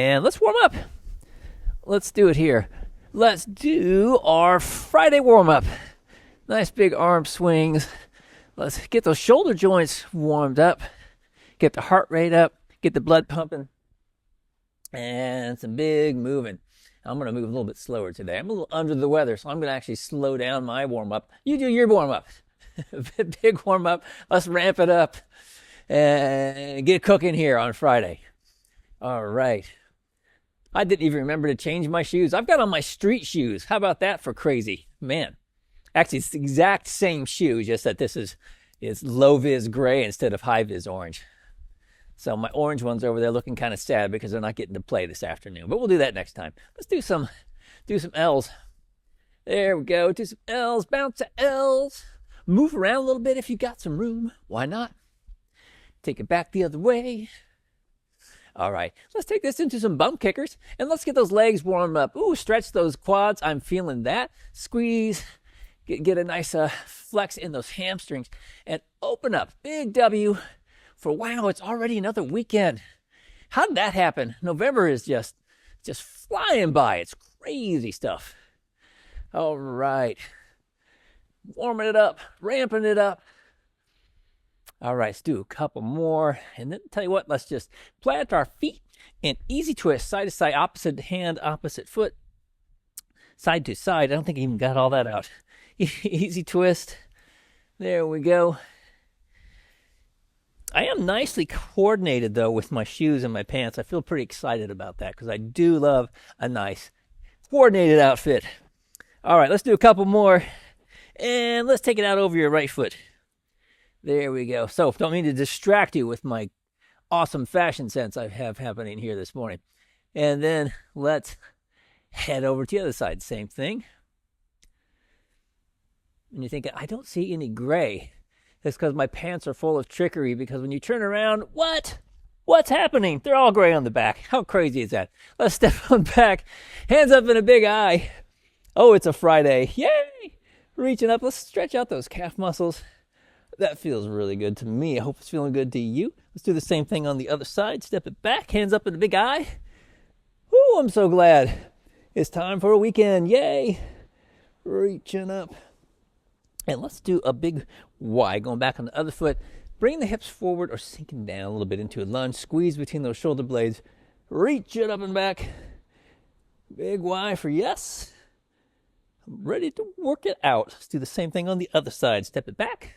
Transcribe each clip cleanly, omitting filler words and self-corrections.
And let's warm up. Let's do it here. Let's do our Friday warm-up. Nice big arm swings. Let's get those shoulder joints warmed up. Get the heart rate up. Get the blood pumping. And some big moving. I'm going to move a little bit slower today. I'm a little under the weather, so I'm going to actually slow down my warm-up. You do your warm-up. Big warm-up. Let's ramp it up and get cooking here on Friday. All right. I didn't even remember to change my shoes. I've got on my street shoes. How about that for crazy? Man, actually, it's the exact same shoe, just that this is low-vis gray instead of high-vis orange. So my orange ones over there looking kind of sad because they're not getting to play this afternoon. But we'll do that next time. Let's do some L's. There we go. Do some L's. Bounce to L's. Move around a little bit if you got some room. Why not? Take it back the other way. All right. Let's take this into some bum kickers. And let's get those legs warmed up. Ooh, stretch those quads. I'm feeling that. Squeeze. Get a nice flex in those hamstrings. And open up. Big W. For wow, it's already another weekend. How did that happen? November is just flying by. It's crazy stuff. All right. Warming it up, ramping it up. All right, let's do a couple more. And then tell you what, let's just plant our feet and easy twist, side to side, opposite hand, opposite foot, side to side. I don't think I even got all that out. Easy twist. There we go. I am nicely coordinated, though, with my shoes and my pants. I feel pretty excited about that because I do love a nice coordinated outfit. All right, let's do a couple more. And let's take it out over your right foot. There we go. So, don't mean to distract you with my awesome fashion sense I have happening here this morning. And then let's head over to the other side. Same thing. And you're thinking, I don't see any gray. That's because my pants are full of trickery, because when you turn around, what's happening? They're all gray on the back. How crazy is that? Let's step on back. Hands up in a big eye. Oh, it's a Friday. Yay! Reaching up. Let's stretch out those calf muscles. That feels really good to me. I hope it's feeling good to you. Let's do the same thing on the other side. Step it back. Hands up in a big eye. Woo, I'm so glad. It's time for a weekend. Yay! Reaching up. And let's do a big Y, going back on the other foot. Bring the hips forward or sinking down a little bit into a lunge. Squeeze between those shoulder blades. Reach it up and back. Big Y for yes. I'm ready to work it out. Let's do the same thing on the other side. Step it back.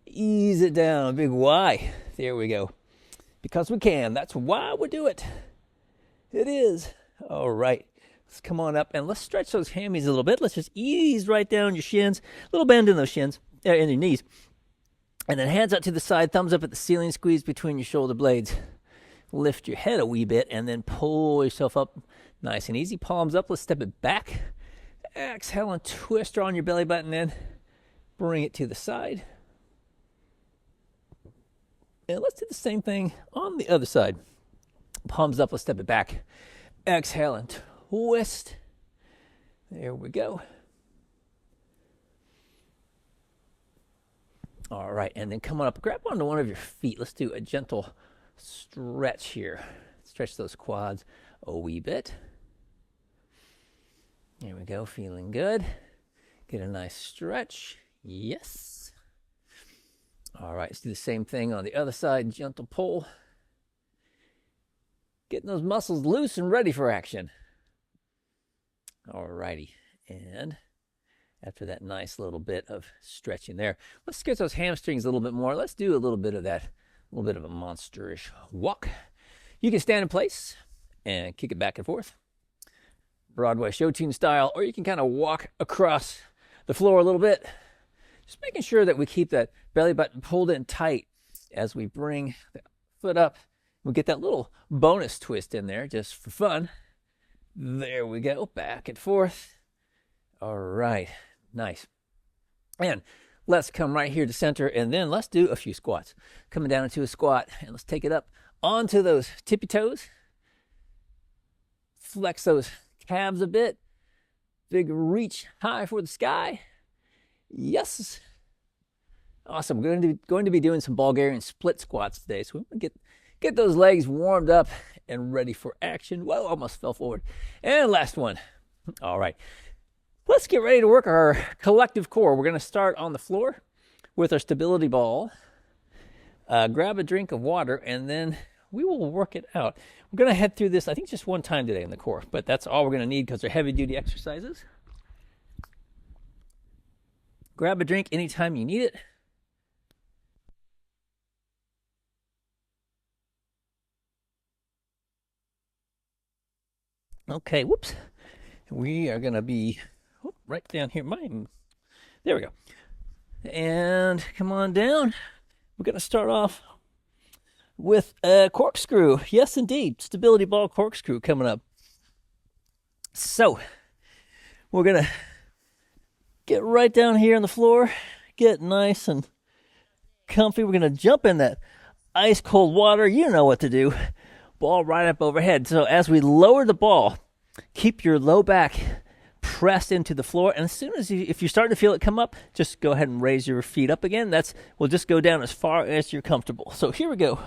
Ease it down. Big Y. There we go. Because we can. That's why we do it. It is. All right. Let's come on up and let's stretch those hammies a little bit. Let's just ease right down your shins. A little bend in those shins, in your knees. And then hands out to the side, thumbs up at the ceiling, squeeze between your shoulder blades. Lift your head a wee bit and then pull yourself up nice and easy. Palms up. Let's step it back. Exhale and twist on your belly button in. Bring it to the side. And let's do the same thing on the other side. Palms up. Let's step it back. Exhale and twist. There we go. All right, and then come on up, grab onto one of your feet. Let's do a gentle stretch here. Stretch those quads a wee bit. There we go, feeling good. Get a nice stretch. Yes. All right, let's do the same thing on the other side. Gentle pull. Getting those muscles loose and ready for action. All righty, and after that nice little bit of stretching there, let's get those hamstrings a little bit more. Let's do a little bit of that, a little bit of a monsterish walk. You can stand in place and kick it back and forth, Broadway show tune style, or you can kind of walk across the floor a little bit, just making sure that we keep that belly button pulled in tight as we bring the foot up. We'll get that little bonus twist in there just for fun. There we go, back and forth. All right, nice. And let's come right here to center, and then let's do a few squats. Coming down into a squat, and let's take it up onto those tippy toes. Flex those calves a bit. Big reach high for the sky. Yes. Awesome. We're going to be doing some Bulgarian split squats today, so we want to Get those legs warmed up and ready for action. Whoa, almost fell forward. And last one. All right. Let's get ready to work our collective core. We're going to start on the floor with our stability ball. Grab a drink of water, and then we will work it out. We're going to head through this, I think, just one time today in the core, but that's all we're going to need because they're heavy-duty exercises. Grab a drink anytime you need it. Okay, whoops. We are going to be right down here. There we go. And come on down. We're going to start off with a corkscrew. Yes, indeed. Stability ball corkscrew coming up. So, we're going to get right down here on the floor. Get nice and comfy. We're going to jump in that ice cold water. You know what to do. Ball right up overhead. So as we lower the ball, keep your low back pressed into the floor, and as soon as if you're starting to feel it come up, just go ahead and raise your feet up again. We'll just go down as far as you're comfortable. So here we go.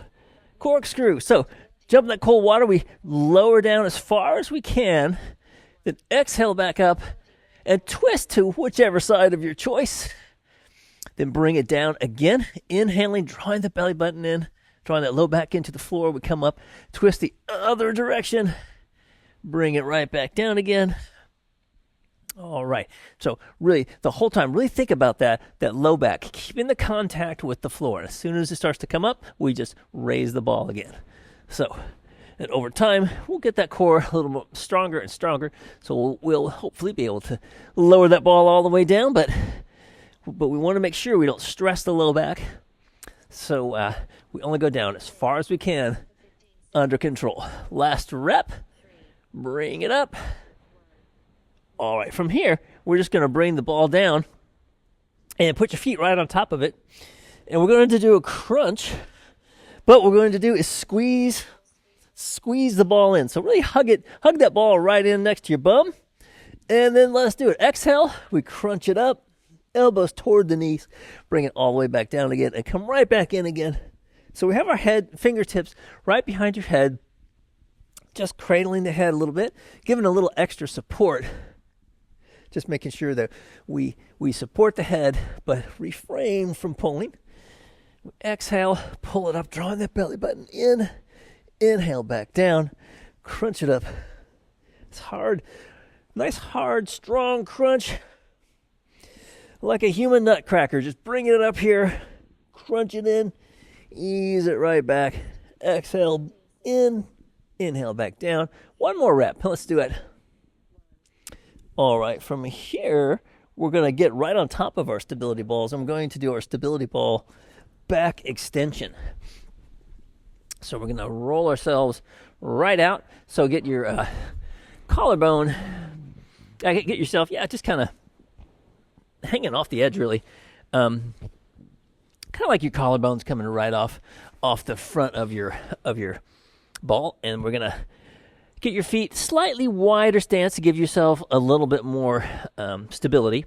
Corkscrew. So jump in that cold water. We lower down as far as we can, then exhale back up and twist to whichever side of your choice. Then bring it down again, inhaling, drawing the belly button in, drawing that low back into the floor. We come up, twist the other direction, bring it right back down again. All right. So really, the whole time, really think about that low back, keeping the contact with the floor. And as soon as it starts to come up, we just raise the ball again. So, and over time, we'll get that core a little more stronger and stronger. So we'll hopefully be able to lower that ball all the way down, but we want to make sure we don't stress the low back. So we only go down as far as we can under control. Last rep. Bring it up. All right, from here, we're just going to bring the ball down and put your feet right on top of it. And we're going to do a crunch. But what we're going to do is squeeze the ball in. So really hug that ball right in next to your bum. And then let's do it. Exhale, we crunch it up, elbows toward the knees, bring it all the way back down again, and come right back in again. So we have our fingertips right behind your head, just cradling the head a little bit, giving a little extra support. Just making sure that we support the head, but refrain from pulling. Exhale, pull it up, drawing that belly button in. Inhale back down, crunch it up. It's hard. Nice, hard, strong crunch. Like a human nutcracker. Just bring it up here, crunch it in, ease it right back. Exhale in, inhale back down. One more rep. Let's do it. All right, from here, we're going to get right on top of our stability balls. I'm going to do our stability ball back extension. So we're going to roll ourselves right out. So get your collarbone, get yourself, just kind of hanging off the edge, really. Kind of like your collarbone's coming right off the front of your ball. And we're going to get your feet slightly wider stance to give yourself a little bit more stability.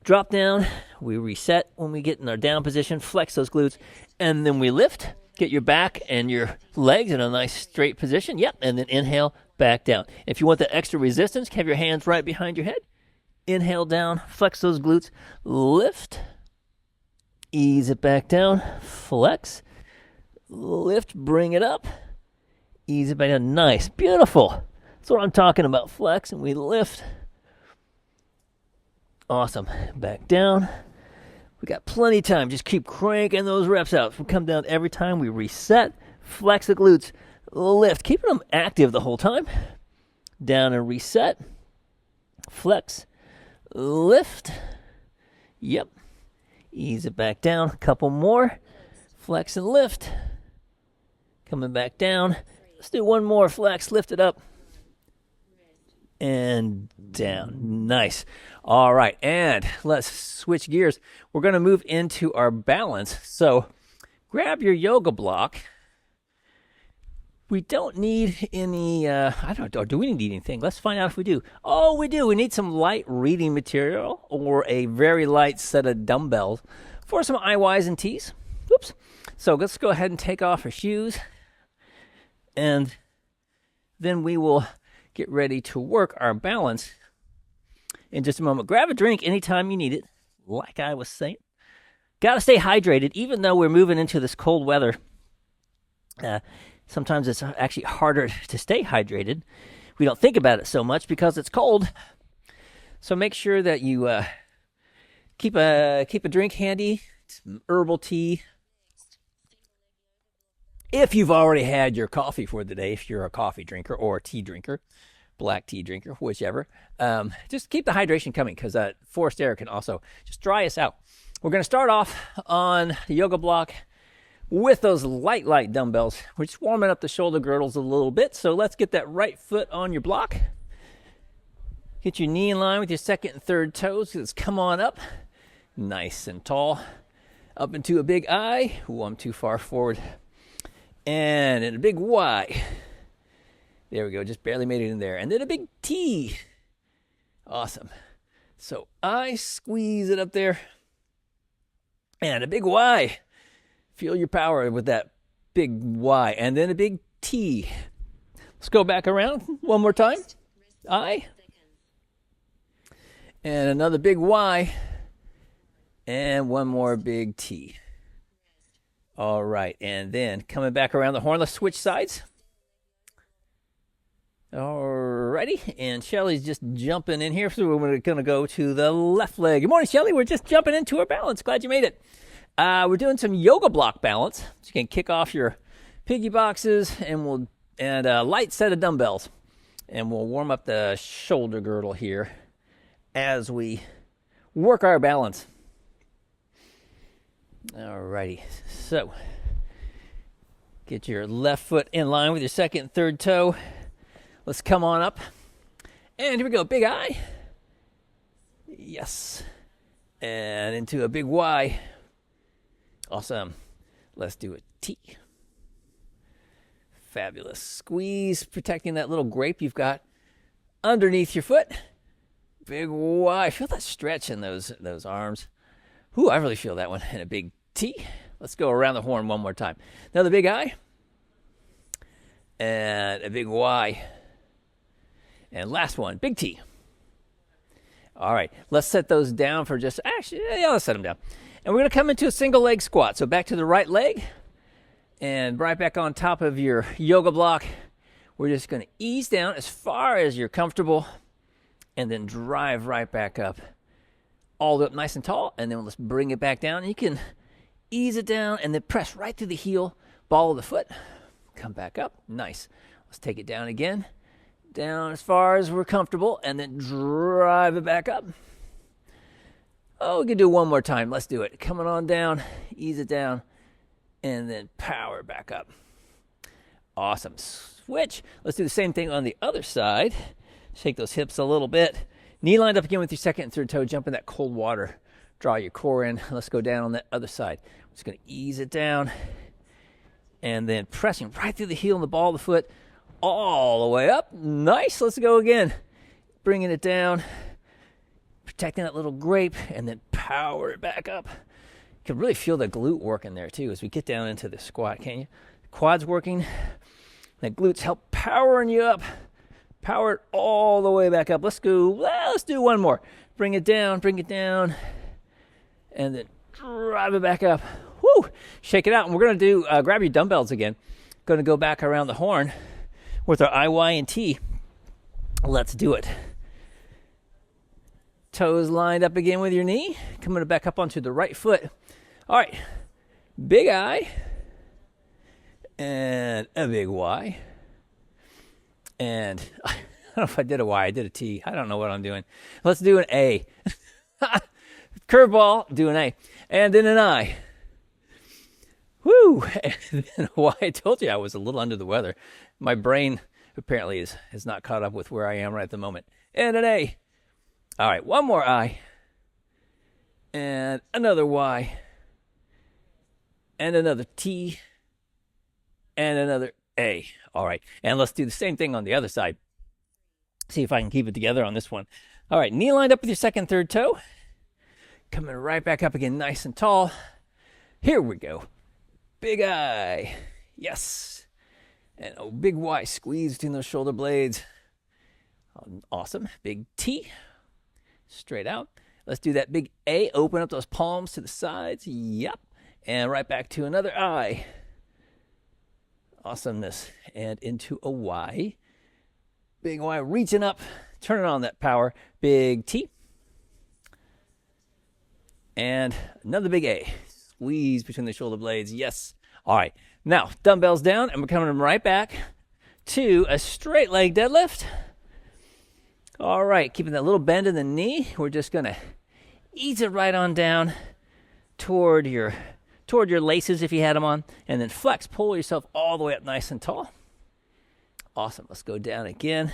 Drop down. We reset when we get in our down position. Flex those glutes. And then we lift. Get your back and your legs in a nice straight position. Yep. And then inhale, back down. If you want that extra resistance, have your hands right behind your head. Inhale down. Flex those glutes. Lift. Ease it back down. Flex. Lift. Bring it up. Ease it back down. Nice. Beautiful. That's what I'm talking about. Flex and we lift. Awesome. Back down. We got plenty of time. Just keep cranking those reps out. We come down every time. We reset. Flex the glutes. Lift. Keeping them active the whole time. Down and reset. Flex. Lift. Yep. Ease it back down. A couple more. Flex and lift. Coming back down. Let's do one more. Flex. Lift it up. And down. Nice. All right. And let's switch gears. We're going to move into our balance. So grab your yoga block. We don't need any, I don't know, do we need anything? Let's find out if we do. Oh, we do. We need some light reading material or a very light set of dumbbells for some IYs and T's. Oops. So let's go ahead and take off our shoes, and then we will get ready to work our balance in just a moment. Grab a drink anytime you need it, like I was saying. Got to stay hydrated, even though we're moving into this cold weather. Sometimes it's actually harder to stay hydrated. We don't think about it so much because it's cold. So make sure that you keep a drink handy, some herbal tea. If you've already had your coffee for the day, if you're a coffee drinker or a tea drinker, black tea drinker, whichever, just keep the hydration coming, because forced air can also just dry us out. We're going to start off on the yoga block with those light dumbbells. We're just warming up the shoulder girdles a little bit. So let's get that right foot on your block. Get your knee in line with your second and third toes. Let's come on up, nice and tall, up into a big I. Ooh, I'm too far forward. And in a big Y. There we go, just barely made it in there. And then a big T. Awesome. So I squeeze it up there. And a big Y. Feel your power with that big Y. And then a big T. Let's go back around one more time. I. And another big Y. And one more big T. All right. And then coming back around the horn, let's switch sides. Alrighty, and Shelly's just jumping in here, so we're going to go to the left leg. Good morning, Shelly. We're just jumping into our balance. Glad you made it. We're doing some yoga block balance. So you can kick off your piggy boxes, and a light set of dumbbells, and we'll warm up the shoulder girdle here as we work our balance. Alrighty, so get your left foot in line with your second and third toe. Let's come on up. And here we go. Big I. Yes. And into a big Y. Awesome. Let's do a T. Fabulous. Squeeze, protecting that little grape you've got underneath your foot. Big Y. Feel that stretch in those arms. Ooh, I really feel that one. And a big T. Let's go around the horn one more time. Another big I. And a big Y. And last one, big T. All right, let's set those down for let's set them down. And we're going to come into a single leg squat. So back to the right leg and right back on top of your yoga block. We're just going to ease down as far as you're comfortable and then drive right back up. All the way up nice and tall, and then let's bring it back down. And you can ease it down and then press right through the heel, ball of the foot. Come back up, nice. Let's take it down again. Down as far as we're comfortable, and then drive it back up. Oh, we can do one more time. Let's do it. Coming on down, ease it down, and then power back up. Awesome. Switch. Let's do the same thing on the other side. Shake those hips a little bit. Knee lined up again with your second and third toe. Jump in that cold water. Draw your core in. Let's go down on that other side. I'm just going to ease it down, and then pressing right through the heel and the ball of the foot. All the way up. Nice. Let's go again. Bringing it down. Protecting that little grape. And then power it back up. You can really feel the glute working there too as we get down into the squat, can't you? Quads working. The glutes help powering you up. Power it all the way back up. Let's go. Let's do one more. Bring it down. Bring it down. And then drive it back up. Woo! Shake it out. And we're going to do, grab your dumbbells again. Going to go back around the horn with our I, Y, and T. Let's do it. Toes lined up again with your knee. Coming back up onto the right foot. All right. Big I. And a big Y. And I don't know if I did a Y. I did a T. I don't know what I'm doing. Let's do an A. Curveball. Do an A. And then an I. Woo! And then a Y. I told you I was a little under the weather. My brain apparently is not caught up with where I am right at the moment. And an A. All right, one more I. And another Y. And another T. And another A. All right, and let's do the same thing on the other side. See if I can keep it together on this one. All right, knee lined up with your second, third toe. Coming right back up again, nice and tall. Here we go. big I. Yes. And a big Y. Squeeze between those shoulder blades. Awesome. Big T. Straight out. Let's do that big A. Open up those palms to the sides. Yep. And right back to another I. Awesomeness. And into a Y. Big Y. Reaching up. Turning on that power. Big T. And another big A. Squeeze between the shoulder blades. Yes. All right. Now, dumbbells down, and we're coming right back to a straight leg deadlift. All right. Keeping that little bend in the knee. We're just going to ease it right on down toward your laces if you had them on. And then flex. Pull yourself all the way up nice and tall. Awesome. Let's go down again.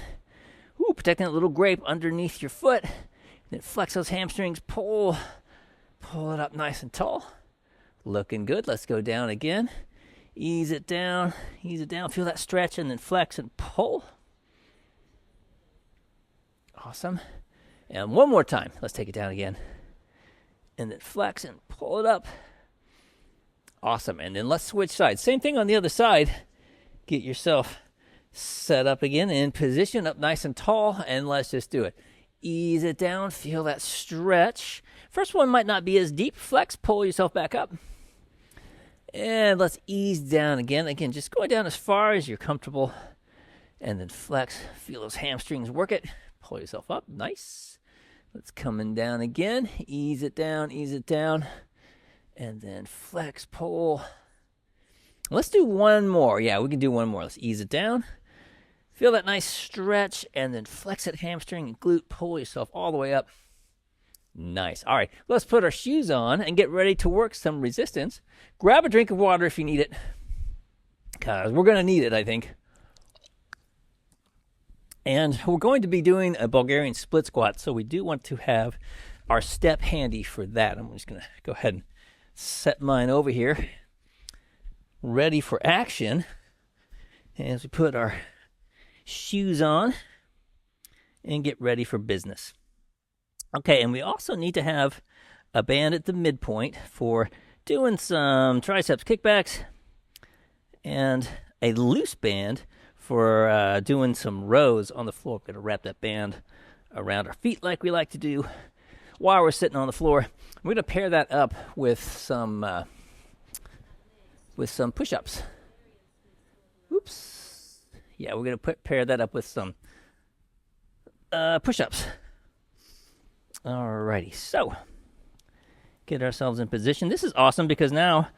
Ooh, protecting that little grape underneath your foot. And then flex those hamstrings. Pull it up nice and tall. Looking good. Let's go down again. Ease it down. Ease it down. Feel that stretch and then flex and pull. Awesome. And one more time. Let's take it down again. And then flex and pull it up. Awesome. And then let's switch sides. Same thing on the other side. Get yourself set up again in position, up nice and tall. And let's just do it. Ease it down. Feel that stretch. First one might not be as deep. Flex, pull yourself back up. And let's ease down again. Again, just going down as far as you're comfortable. And then flex. Feel those hamstrings work it. Pull yourself up. Nice. Let's coming down again. Ease it down, ease it down. And then flex, pull. Let's do one more. Yeah, we can do one more. Let's ease it down. Feel that nice stretch. And then flex that hamstring and glute. Pull yourself all the way up. Nice. All right, let's put our shoes on and get ready to work some resistance. Grab a drink of water if you need it, because we're going to need it, I think. And we're going to be doing a Bulgarian split squat, so we do want to have our step handy for that. I'm just going to go ahead and set mine over here, ready for action, as we put our shoes on and get ready for business. Okay, and we also need to have a band at the midpoint for doing some triceps kickbacks and a loose band for doing some rows on the floor. We're going to wrap that band around our feet like we like to do while we're sitting on the floor. We're going to pair that up with some push-ups. Oops. Yeah, we're going to pair that up with some push-ups. Alrighty, so get ourselves in position. This is awesome because now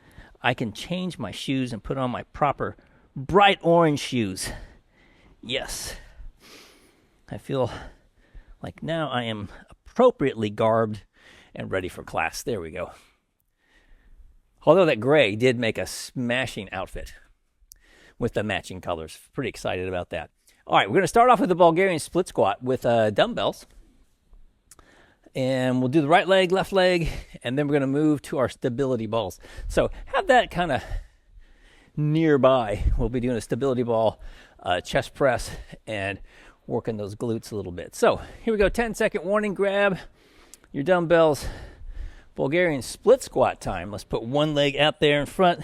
I can change my shoes and put on my proper bright orange shoes. Yes. I feel like now I am appropriately garbed and ready for class. There we go. Although that gray did make a smashing outfit with the matching colors. Pretty excited about that. All right, we're going to start off with the Bulgarian split squat with dumbbells. And we'll do the right leg, left leg, and then we're going to move to our stability balls. So have that kind of nearby. We'll be doing a stability ball, chest press, and working those glutes a little bit. So here we go, 10-second warning. Grab your dumbbells. Bulgarian split squat time. Let's put one leg out there in front,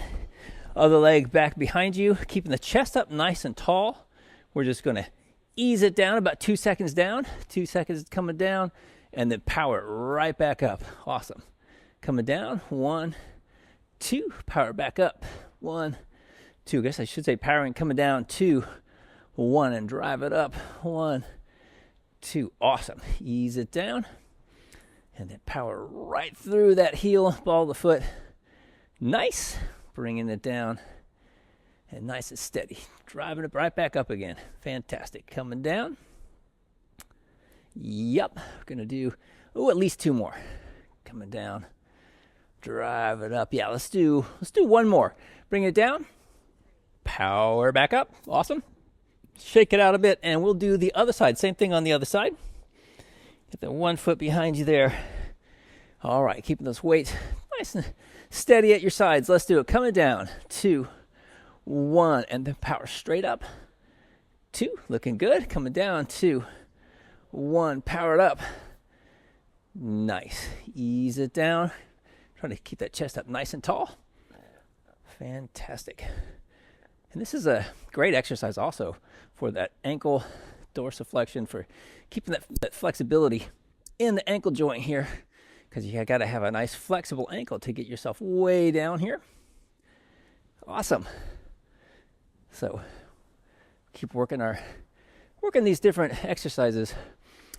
other leg back behind you, keeping the chest up nice and tall. We're just going to ease it down, about 2 seconds down, 2 seconds coming down, and then power it right back up. Awesome. Coming down. 1, 2. Power it back up. 1, 2. I guess I should say powering coming down. 2, 1. And drive it up. 1, 2. Awesome. Ease it down. And then power right through that heel, ball of the foot. Nice. Bringing it down. And nice and steady. Driving it right back up again. Fantastic. Coming down. Yep, we're going to do, at least 2 more. Coming down, drive it up. Yeah, let's do one more. Bring it down, power back up. Awesome. Shake it out a bit, and we'll do the other side. Same thing on the other side. Get the 1 foot behind you there. All right, keeping those weights nice and steady at your sides. Let's do it. Coming down, 2, 1, and then power straight up. 2, looking good. Coming down, 2, 1, power it up. Nice. Ease it down. Trying to keep that chest up nice and tall. Fantastic. And this is a great exercise also for that ankle dorsiflexion, for keeping that flexibility in the ankle joint here, because you got to have a nice flexible ankle to get yourself way down here. Awesome. So keep working these different exercises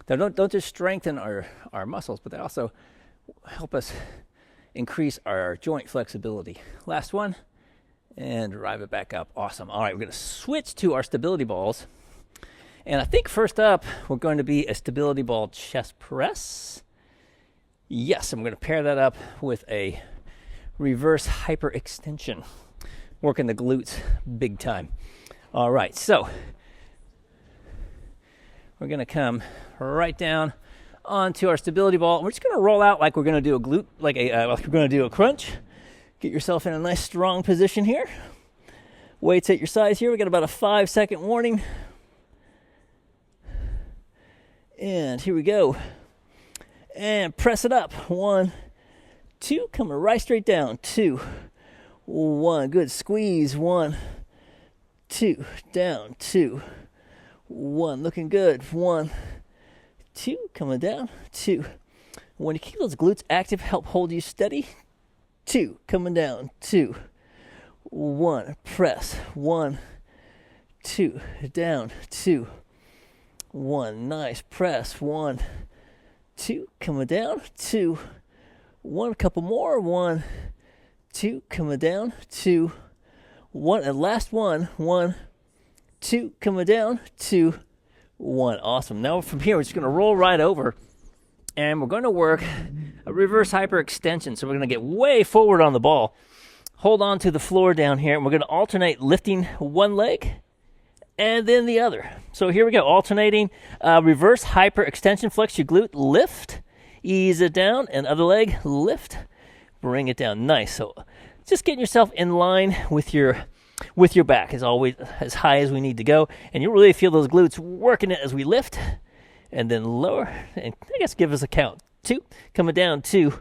that don't just strengthen our muscles, but they also help us increase our joint flexibility. Last one, and drive it back up. Awesome. All right, we're going to switch to our stability balls. And I think first up, we're going to be a stability ball chest press. Yes, I'm going to pair that up with a reverse hyperextension, working the glutes big time. All right, so we're going to come right down onto our stability ball. We're just going to roll out like we're going to do a glute, like we're going to do a crunch. Get yourself in a nice strong position here. Weights at your size here. We got about a 5-second warning. And here we go. And press it up. 1, 2, coming right straight down. 2, 1, good squeeze. 1, 2, down. 2, 1, looking good. 1, 2, coming down. 2. When you keep those glutes active, help hold you steady. 2, coming down. 2, 1, press. 1, 2, down. 2, 1, nice press. 1, 2, coming down. 2, 1, a couple more. 1, 2, coming down. 2, 1, and last one. 1, 2, coming down. 2, 1. Awesome. Now from here, we're just going to roll right over, and we're going to work a reverse hyperextension. So we're going to get way forward on the ball, hold on to the floor down here, and we're going to alternate lifting one leg and then the other. So here we go, alternating reverse hyperextension. Flex your glute, lift, ease it down, and other leg, lift, bring it down. Nice. So just getting yourself in line with your back is always as high as we need to go, and you really feel those glutes working it as we lift, and then lower, and I guess give us a count. 2, coming down. 2,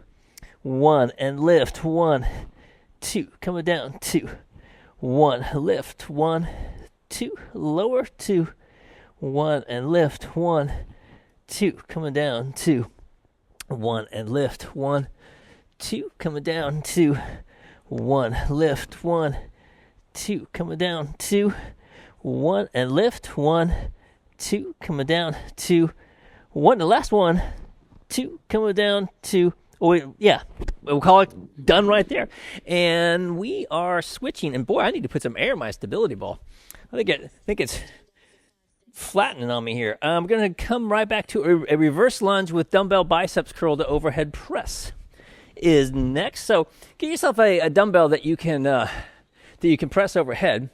1, and lift. 1, 2, coming down. 2, 1, lift. 1, 2, lower. 2, 1, and lift. 1, 2, coming down. 2, 1, and lift. 1, 2, coming down. 2, 1, lift. 1, 2, coming down. 2, 1, and lift. 1, 2, coming down. 2, 1, the last one. 2, coming down. 2. Oh, yeah, we'll call it done right there. And we are switching. And boy, I need to put some air in my stability ball. I think it's flattening on me here. I'm going to come right back to a reverse lunge with dumbbell biceps curl to overhead press is next. So get yourself a dumbbell that you can press overhead.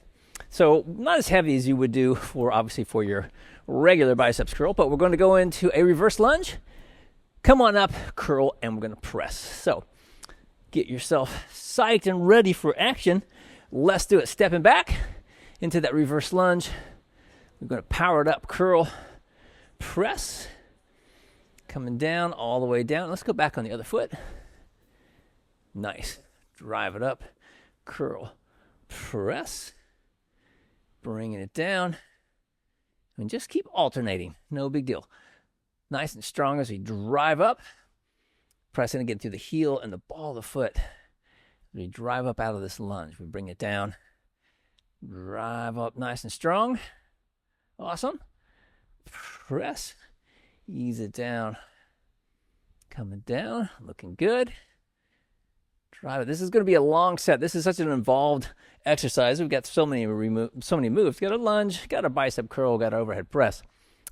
So not as heavy as you would do obviously for your regular biceps curl, but we're going to go into a reverse lunge. Come on up, curl, and we're going to press. So get yourself psyched and ready for action. Let's do it. Stepping back into that reverse lunge. We're going to power it up, curl, press. Coming down, all the way down. Let's go back on the other foot. Nice. Drive it up, curl, press. Bringing it down. And just keep alternating. No big deal. Nice and strong as we drive up. Pressing again through the heel and the ball of the foot. We drive up out of this lunge. We bring it down. Drive up nice and strong. Awesome. Press. Ease it down. Coming down. Looking good. Drive it. This is going to be a long set. This is such an involved exercise. We've got so many moves. Got a lunge, got a bicep curl, got an overhead press.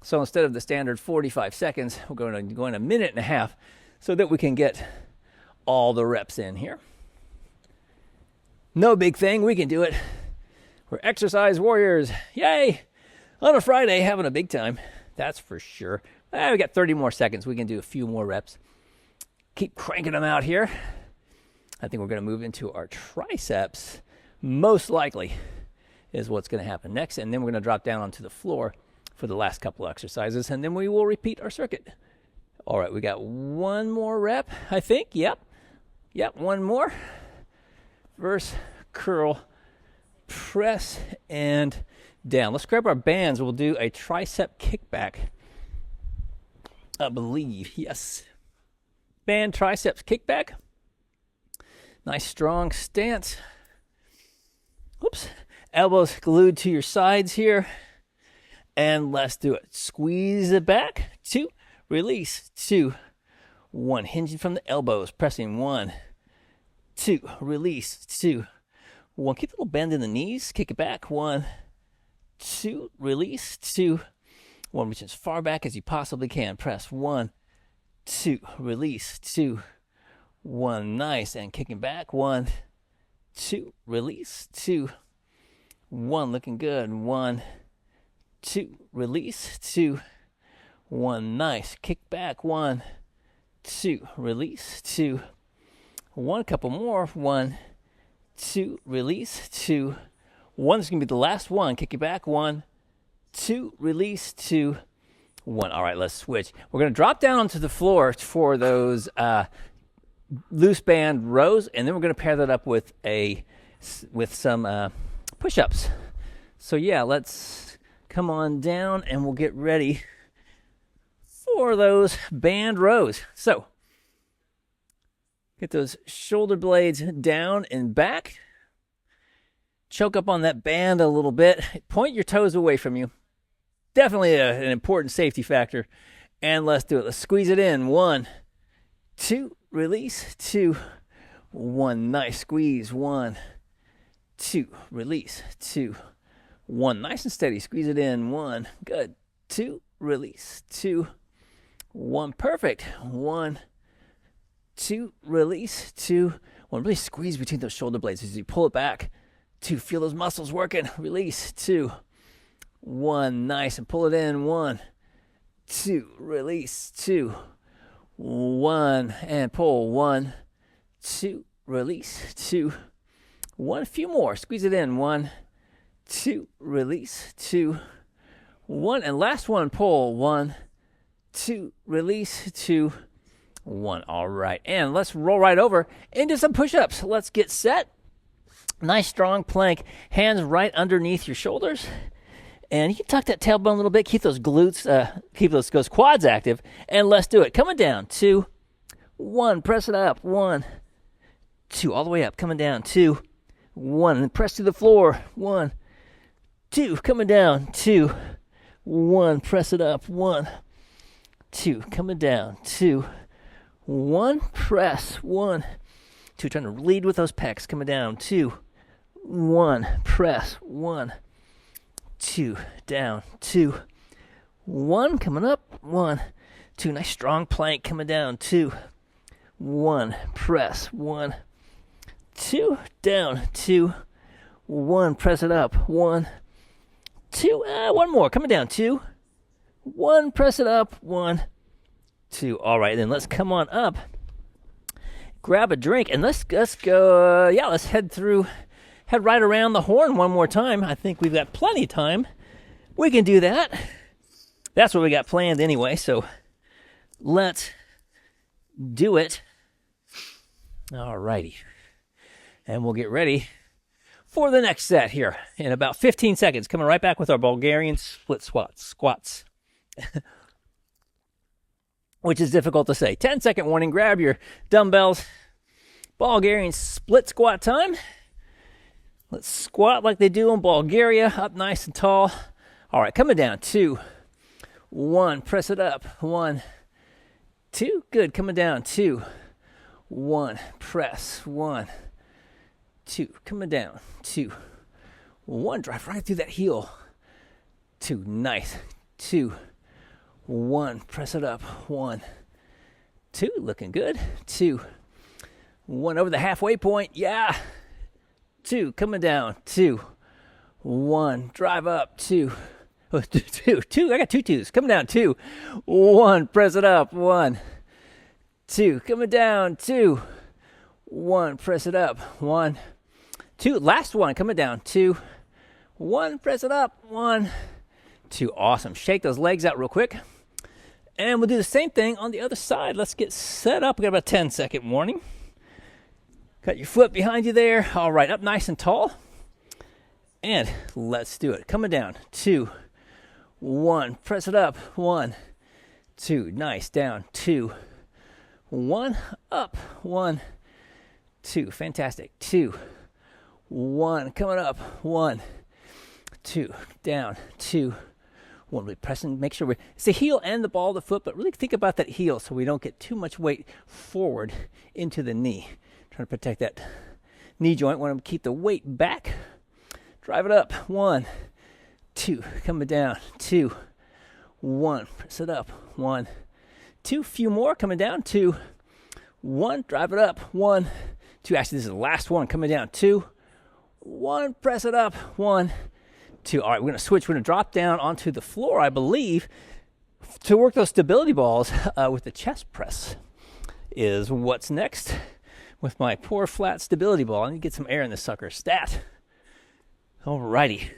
So instead of the standard 45 seconds, we're going to go in a minute and a half so that we can get all the reps in here. No big thing. We can do it. We're exercise warriors. Yay! On a Friday, having a big time. That's for sure. We got 30 more seconds. We can do a few more reps. Keep cranking them out here. I think we're going to move into our triceps. Most likely is what's going to happen next. And then we're going to drop down onto the floor for the last couple exercises. And then we will repeat our circuit. All right, we got one more rep, I think. Yep, one more. Reverse curl, press, and down. Let's grab our bands. We'll do a tricep kickback. I believe, yes. Band triceps kickback. Nice strong stance. Whoops. Elbows glued to your sides here. And let's do it. Squeeze it back. 2. Release. 2. 1. Hinging from the elbows. Pressing. 1. 2. Release. 2. 1. Keep a little bend in the knees. Kick it back. 1. 2. Release. 2. 1. Reach as far back as you possibly can. Press. 1. 2. Release. 2. 1. Nice. And kicking back. 1. 2. Release. 2. 1. Looking good. 1. 2. Release. 2. 1. Nice. Kick back. 1. 2. Release. 2. 1. Couple more. 1. 2. Release. 2. 1 is going to be the last one. Kick it back. 1. 2. Release. 2. 1. All right, let's switch. We're going to drop down onto the floor for those loose band rows, and then we're going to pair that up with some push-ups. So yeah, let's come on down, and we'll get ready for those band rows. So get those shoulder blades down and back. Choke up on that band a little bit. Point your toes away from you. Definitely an important safety factor. And let's do it. Let's squeeze it in. 1, 2, release. 2, 1. Nice squeeze. 1, 2, release. 2, 1. Nice and steady. Squeeze it in. 1. Good. 2, release. 2, 1. Perfect. 1, 2, release. 2, 1. Really squeeze between those shoulder blades as you pull it back. 2, feel those muscles working. Release. 2, 1. Nice. And pull it in. 1, 2, release. 2, 1. And pull. 1, 2, release. 2, 1. A few more. Squeeze it in. 1, 2, release. 2, 1. And last one. Pull. 1, 2, release. 2, 1. All right. And let's roll right over into some push-ups. Let's get set. Nice strong plank. Hands right underneath your shoulders. And you can tuck that tailbone a little bit. Keep those glutes, keep those quads active. And let's do it. Coming down. 2, 1. Press it up. 1, 2. All the way up. Coming down. 2, 1. And press to the floor. 1, 2. Coming down. 2, 1. Press it up. 1, 2. Coming down. 2, 1. Press. 1, 2. Trying to lead with those pecs. Coming down. 2, 1. Press. 1, 2. Down. 2, 1. Coming up. 1, 2. Nice strong plank. Coming down. 2, 1. Press. 1, 2. Down. 2, 1. Press it up. 1, 2. 1 more. Coming down. 2, 1. Press it up. 1, 2. All right. Then let's come on up. Grab a drink and let's go. Let's head right around the horn one more time. I think we've got plenty of time. We can do that. That's what we got planned anyway. So let's do it. All righty. And we'll get ready for the next set here in about 15 seconds. Coming right back with our Bulgarian split squats. Which is difficult to say. 10-second warning. Grab your dumbbells. Bulgarian split squat time. Let's squat like they do in Bulgaria. Up nice and tall. All right, coming down. 2, 1. Press it up. 1, 2. Good. Coming down. 2, 1. Press. 1, 2. Coming down. 2, 1. Drive right through that heel. 2. Nice. 2, 1. Press it up. 1, 2. Looking good. 2, 1. Over the halfway point. Yeah. 2. Coming down. 2, 1. Drive up. 2. 2. I got 2 2s. Coming down. 2, 1. Press it up. 1, 2. Coming down. 2, 1. Press it up. 1, 2. Last one. Coming down. 2, 1. Press it up. 1, 2. Awesome. Shake those legs out real quick. And we'll do the same thing on the other side. Let's get set up. We got about a 10-second warning. Got your foot behind you there. All right, up nice and tall. And let's do it. Coming down, 2, 1. Press it up, 1, 2. Nice, down, 2, 1. Up, 1, 2. Fantastic, 2, 1. Coming up, 1, 2. Down, 2, 1. Really pressing, make sure it's the heel and the ball of the foot, but really think about that heel so we don't get too much weight forward into the knee. Trying to protect that knee joint. Want to keep the weight back. Drive it up. 1, 2. Coming down. 2, 1. Press it up. 1, 2. Few more. Coming down. 2, 1. Drive it up. 1, 2. Actually, this is the last one. Coming down. 2, 1. Press it up. 1, 2. All right, we're going to switch. We're going to drop down onto the floor, I believe, to work those stability balls with the chest press is what's next. With my poor flat stability ball. I need to get some air in this sucker. Stat. Alrighty.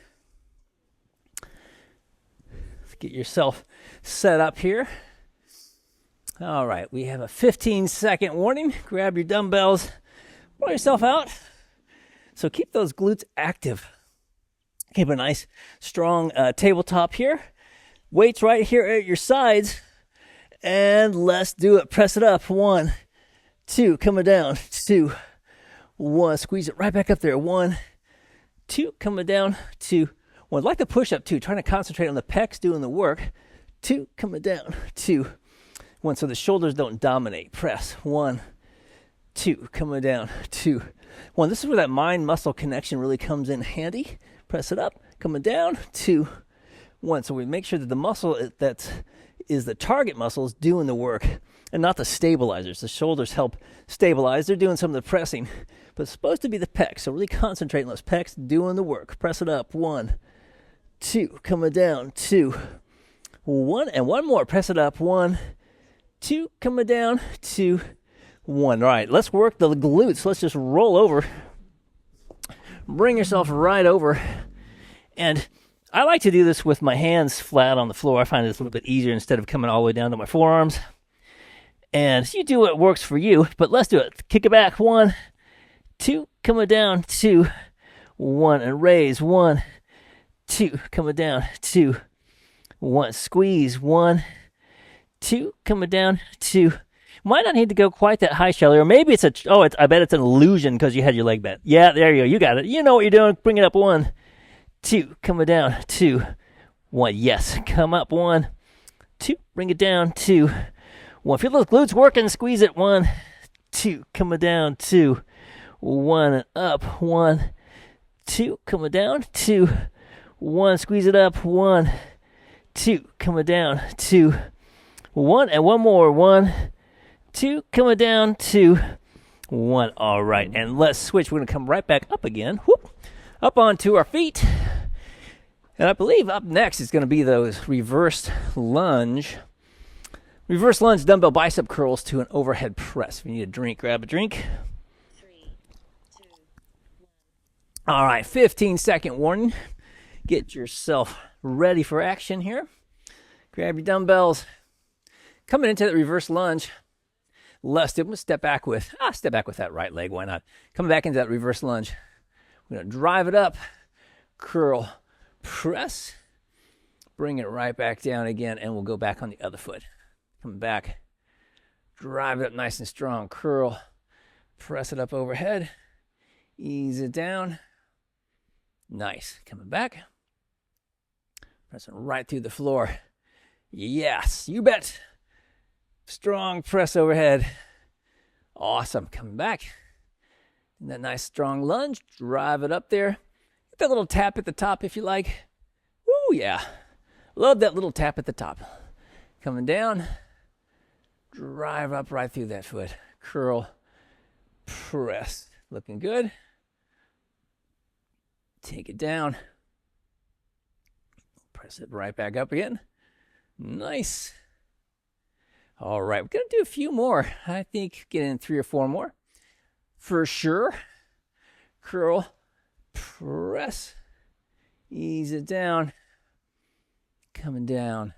Let's get yourself set up here. All right, we have a 15-second warning. Grab your dumbbells. Pull yourself out. So keep those glutes active. Keep a nice, strong tabletop here. Weights right here at your sides. And let's do it. Press it up. 1, 2, coming down, 2, 1, squeeze it right back up there, 1, 2, coming down, 2, 1. Like the push-up too, trying to concentrate on the pecs doing the work, 2, coming down, 2, 1, so the shoulders don't dominate. Press, 1, 2, coming down, 2, 1. This is where that mind-muscle connection really comes in handy. Press it up, coming down, 2, 1. So we make sure that the muscle that is the target muscle is doing the work. And not the stabilizers. The shoulders help stabilize. They're doing some of the pressing. But it's supposed to be the pecs. So really concentrate on those pecs doing the work. Press it up. 1, 2. Coming down. 2, 1. And one more. Press it up. 1, 2. Coming down. 2, 1. All right. Let's work the glutes. Let's just roll over. Bring yourself right over. And I like to do this with my hands flat on the floor. I find it's a little bit easier instead of coming all the way down to my forearms. And you do what works for you, but let's do it. Kick it back. 1, 2, coming down. 2, 1, and raise. 1, 2, coming down. 2, 1, squeeze. 1, 2, coming down. 2. Might not need to go quite that high, Shelly, or maybe it's I bet it's an illusion because you had your leg bent. Yeah, there you go. You got it. You know what you're doing. Bring it up. 1, 2, coming down. 2, 1. Yes, come up. 1, 2, bring it down. 2, 1. Feel those glutes working. Squeeze it. 1, 2, coming down. 2, 1, and up. 1, 2, coming down. 2, 1, squeeze it up. 1, 2, coming down. 2, 1, and one more. 1, 2, coming down. 2, 1. All right, and let's switch. We're going to come right back up again. Whoop. Up onto our feet. And I believe up next is going to be those reverse lunge dumbbell bicep curls to an overhead press. If you need a drink, grab a drink. 3, 2, 1. All right, 15-second warning. Get yourself ready for action here. Grab your dumbbells. Coming into the reverse lunge. Let's step back with that right leg. Why not? Coming back into that reverse lunge. We're going to drive it up, curl, press, bring it right back down again, and we'll go back on the other foot. Come back, drive it up nice and strong, curl, press it up overhead, ease it down. Nice. Coming back, pressing right through the floor. Yes, you bet. Strong press overhead. Awesome. Coming back. And that nice strong lunge. Drive it up there. Get that little tap at the top if you like. Woo, yeah. Love that little tap at the top. Coming down. Drive up right through that foot. Curl. Press. Looking good. Take it down. Press it right back up again. Nice. All right, we're going to do a few more. I think get in 3 or 4 more. For sure. Curl. Press. Ease it down. Coming down.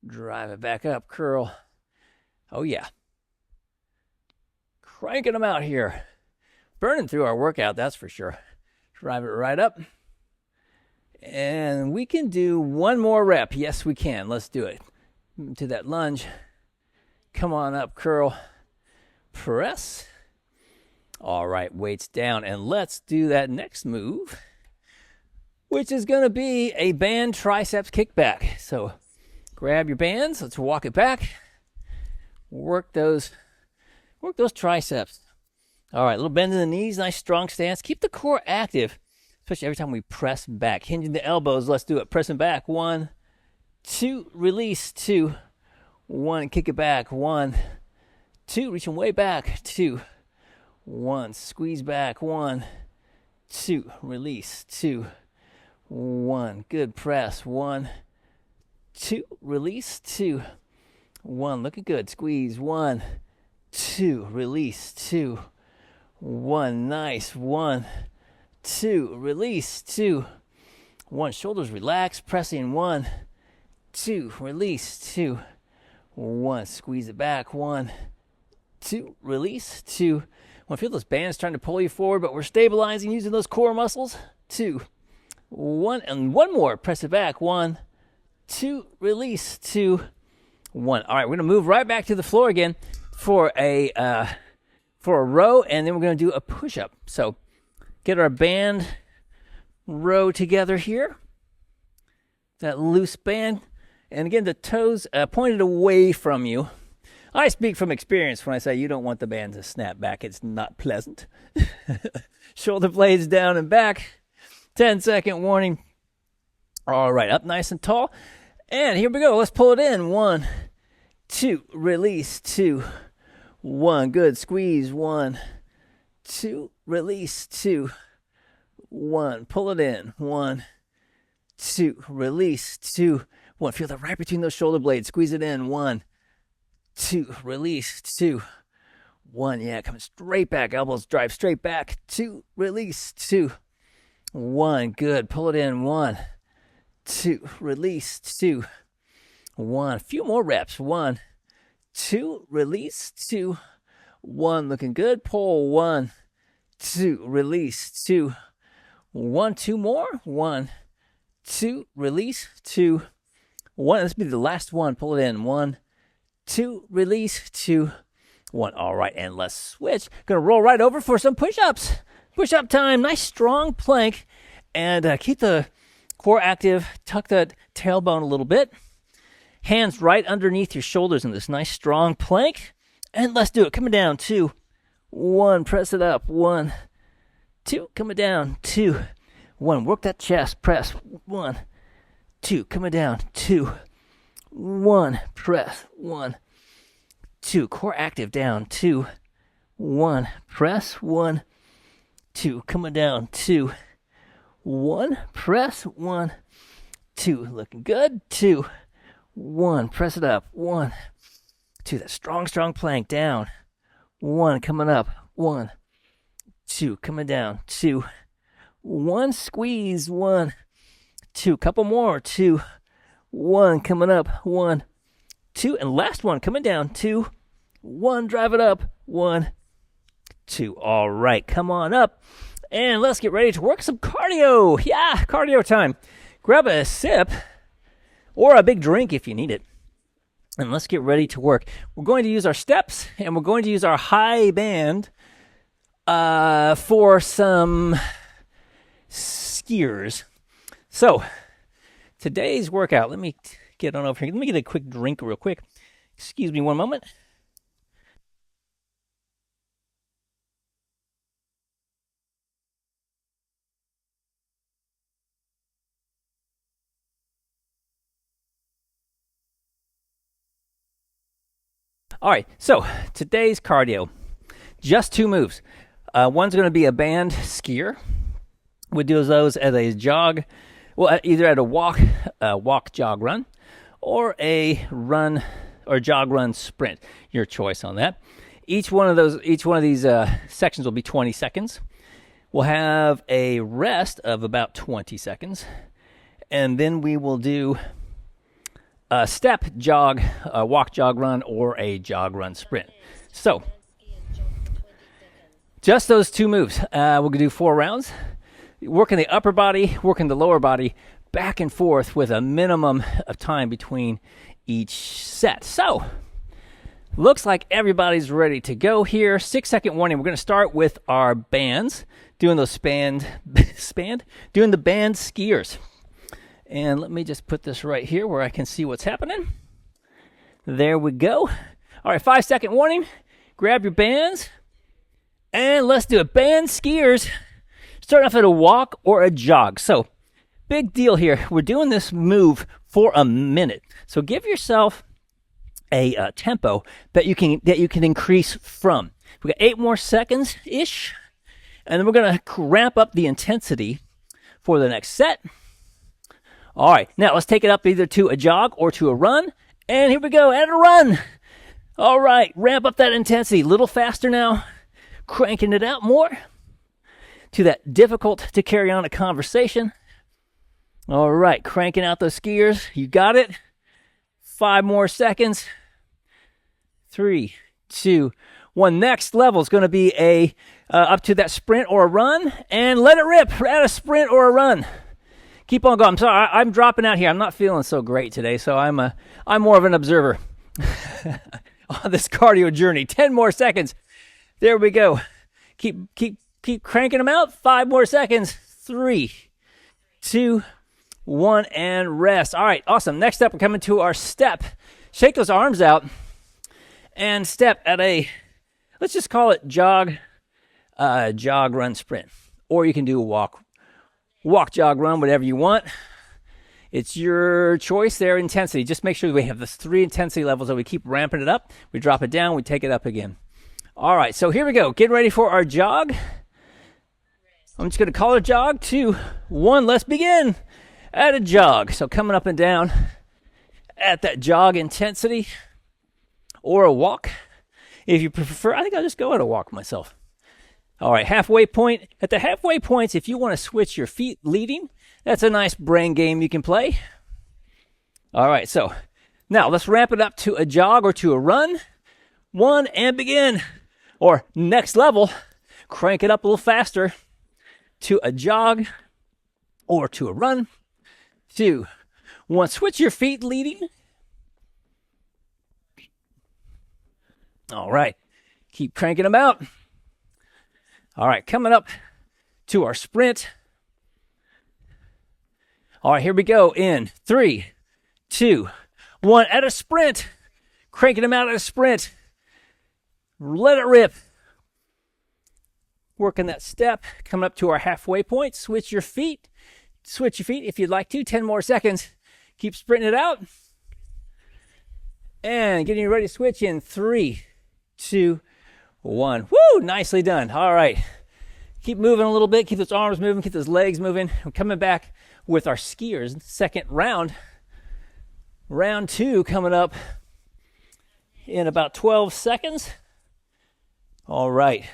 Drive it back up. Curl. Oh, yeah. Cranking them out here. burning through our workout, that's for sure. Drive it right up. And we can do one more rep. Yes, we can. Let's do it. To that lunge. Come on up, curl, press. All right, weights down. And let's do that next move, which is going to be a band triceps kickback. So grab your bands. Let's walk it back. Work those triceps. All right, little bend in the knees, nice strong stance. Keep the core active, especially every time we press back. Hinging the elbows, let's do it. Pressing back, 1, 2, release, 2, 1, kick it back, 1, 2, reaching way back, 2, 1, squeeze back, 1, 2, release, 2, 1, good press, 1, 2, release, 2, 1, looking good, squeeze, 1, 2, release, 2, 1, nice, 1, 2, release, 2, 1, shoulders relaxed, pressing, 1, 2, release, 2, 1, squeeze it back, 1, 2, release, 2, 1, feel those bands trying to pull you forward, but we're stabilizing using those core muscles, 2, 1, and one more, press it back, 1, 2, release, 2, 1. All right, we're going to move right back to the floor again for a row, and then we're going to do a push-up. So get our band row together here, that loose band, and again, the toes pointed away from you. I speak from experience when I say you don't want the band to snap back. It's not pleasant. Shoulder blades down and back. 10-second warning. All right, up nice and tall. And here we go. Let's pull it in. 1, 2, release, 2, 1. Good. Squeeze. 1, 2, release, 2, 1. Pull it in. 1, 2, release, 2, 1. Feel that right between those shoulder blades. Squeeze it in. 1, 2, release, 2, 1. Yeah, coming straight back. Elbows drive straight back. 2, release, 2, 1. Good. Pull it in. 1, 2, release, 2, 1. A few more reps. 1, 2, release, 2, 1. Looking good. Pull. 1, 2, release, 2, 1. 2 more. 1, 2, release, 2, 1. This will be the last one. Pull it in. 1, 2, release, 2, 1. All right, and let's switch. Gonna roll right over for some push-ups. Push-up time. Nice strong plank, and keep the core active. Tuck the tailbone a little bit. Hands right underneath your shoulders in this nice strong plank, and let's do it. Coming down. 2, 1. Press it up. 1, 2. Coming down. 2, 1. Work that chest. Press. 1, 2. Coming down. 2, 1. Press. 1, 2. Core active down. 2, 1. Press. 1, 2. Coming down. 2, 1. Press. 1, 2. Looking good. 2, 1. Press it up. 1, 2. That strong plank down. 1. Coming up. 1, 2. Coming down. 2, 1. Squeeze. 1, 2. Couple more. 2, 1. Coming up. 1, 2. And last one. Coming down. 2, 1. Drive it up. 1, 2. All right. Come on up. And let's get ready to work some cardio. Yeah, cardio time. Grab a sip or a big drink if you need it. And let's get ready to work. We're going to use our steps, and we're going to use our high band for some skiers. So, today's workout, let me get on over here. Let me get a quick drink real quick. Excuse me one moment. All right, so today's cardio, just 2 moves. One's going to be a band skier. We do those as a jog, well, either at a walk, jog, run, or a run or jog, run, sprint. Your choice on that. Each one of these sections will be 20 seconds. We'll have a rest of about 20 seconds, and then we will do a step, jog, walk, jog, run, or a jog, run, sprint. So Just those 2 moves. We're going to do 4 rounds. Working the upper body, working the lower body, back and forth with a minimum of time between each set. So, looks like everybody's ready to go here. 6-second warning. We're going to start with our bands, doing those doing the band skiers. And let me just put this right here where I can see what's happening. There we go. All right, 5-second warning. Grab your bands, and let's do it. Band skiers. Starting off at a walk or a jog. So, big deal here. We're doing this move for a minute. So give yourself a tempo that you can increase from. We got 8 more seconds ish, and then we're gonna ramp up the intensity for the next set. All right, now let's take it up either to a jog or to a run. And here we go, at a run. All right, ramp up that intensity a little faster now, cranking it out more to that difficult to carry on a conversation. All right, cranking out those skiers. You got it. 5 more seconds. 3, 2, 1. Next level is going to be a up to that sprint or a run, and let it rip at a sprint or a run. Keep on going. I'm sorry, I'm dropping out here. I'm not feeling so great today, so I'm more of an observer on this cardio journey. 10 more seconds. There we go. Keep cranking them out. 5 more seconds. 3, 2, 1, and rest. All right, awesome. Next up, we're coming to our step. Shake those arms out and step at let's just call it jog, run, sprint. Or you can do a walk, jog, run, whatever you want. It's your choice there, intensity. Just make sure that we have the 3 intensity levels that we keep ramping it up. We drop it down, we take it up again. All right, so here we go. Getting ready for our jog. I'm just going to call it a jog. 2, 1, let's begin. At a jog. So coming up and down at that jog intensity or a walk. If you prefer, I think I'll just go at a walk myself. All right, halfway point. At the halfway points, if you want to switch your feet leading, that's a nice brain game you can play. All right, so now let's ramp it up to a jog or to a run. 1, and begin. Or next level, crank it up a little faster to a jog or to a run. 2, 1. Switch your feet leading. All right. Keep cranking them out. All right. Coming up to our sprint. All right. Here we go in 3, 2, 1. At a sprint. Cranking them out at a sprint. Let it rip. Working that step. Coming up to our halfway point. Switch your feet. Switch your feet if you'd like to. 10 more seconds. Keep sprinting it out. And getting ready to switch in 3, 2, 1. Woo! Nicely done. All right. Keep moving a little bit. Keep those arms moving. Keep those legs moving. We're coming back with our skiers. Second round. Round 2 coming up in about 12 seconds. All right.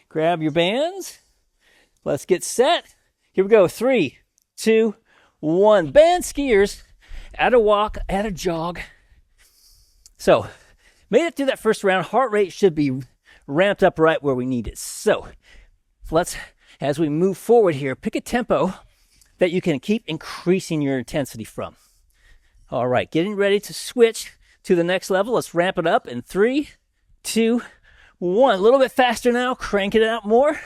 Grab your bands. Let's get set. Here we go. 3, 2, 1. Band skiers at a walk, at a jog. So, made it through that first round. Heart rate should be ramped up right where we need it. So, let's, as we move forward here, pick a tempo that you can keep increasing your intensity from. All right, getting ready to switch to the next level. Let's ramp it up in 3, 2, 1. A little bit faster now. Cranking it out more.